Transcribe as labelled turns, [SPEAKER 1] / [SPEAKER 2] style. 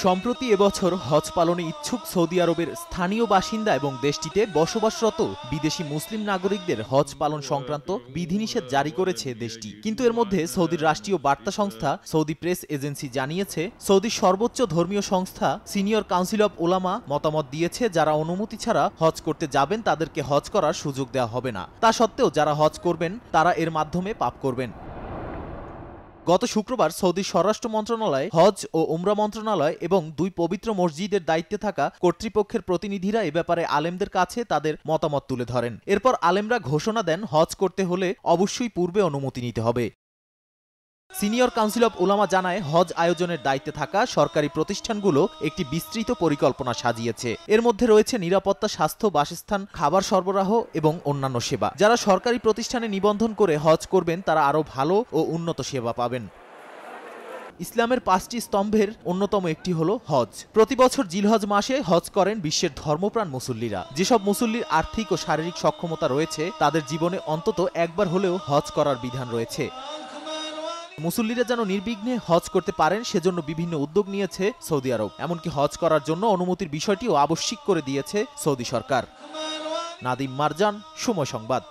[SPEAKER 1] সম্প্রতি এবছর হজ পালনে ইচ্ছুক সৌদি আরবের স্থানীয় বাসিন্দা এবং দেশটিতে বসবাসরত বিদেশি মুসলিম নাগরিকদের হজ পালন সংক্রান্ত বিধিনিষেধ জারি করেছে দেশটি। কিন্তু এর মধ্যে সৌদির রাষ্ট্রীয় বার্তা সংস্থা সৌদি প্রেস এজেন্সি জানিয়েছে, সৌদির সর্বোচ্চ ধর্মীয় সংস্থা সিনিয়র কাউন্সিল অব উলামা মতামত দিয়েছে, যারা অনুমতি ছাড়া হজ করতে যাবেন তাদেরকে হজ করার সুযোগ দেওয়া হবে না। তা সত্ত্বেও যারা হজ করবেন তারা এর মাধ্যমে পাপ করবেন। গত শুক্রবার সৌদি স্বরাষ্ট্র মন্ত্রণালয়, হজ ও উমরা মন্ত্রণালয় এবং দুই পবিত্র মসজিদের দায়িত্বে থাকা কর্তৃপক্ষের প্রতিনিধিরা এ ব্যাপারে আলেমদের কাছে তাদের মতামত তুলে ধরেন। এরপর আলেমরা ঘোষণা দেন, হজ করতে হলে অবশ্যই পূর্বে অনুমতি নিতে হবে। সিনিয়র কাউন্সিল অব উলামা জানায়, হজ আয়োজনের দায়িত্বে থাকা সরকারি প্রতিষ্ঠানগুলো একটি বিস্তৃত পরিকল্পনা সাজিয়েছে। এর মধ্যে রয়েছে নিরাপত্তা, স্বাস্থ্য, বাসস্থান, খাবার সরবরাহ এবং অন্যান্য সেবা। যারা সরকারি প্রতিষ্ঠানে নিবন্ধন করে হজ করবেন তারা আরও ভালো ও উন্নত সেবা পাবেন। ইসলামের 5টি স্তম্ভের অন্যতম একটি হলো হজ। প্রতি বছর জিলহজ মাসে হজ করেন বিশ্বের ধর্মপ্রাণ মুসল্লিরা। যেসব মুসল্লির আর্থিক ও শারীরিক সক্ষমতা রয়েছে তাদের জীবনে অন্তত একবার হলেও হজ করার বিধান রয়েছে। মুসল্লিরা যেন নির্বিঘ্নে হজ করতে পারেন সেজন্য বিভিন্ন উদ্যোগ নিয়েছে সৌদি আরব। এমনকি হজ করার জন্য অনুমতির বিষয়টিও আবশ্যিক করে দিয়েছে সৌদি সরকার। নাদিম মারজান, সময় সংবাদ।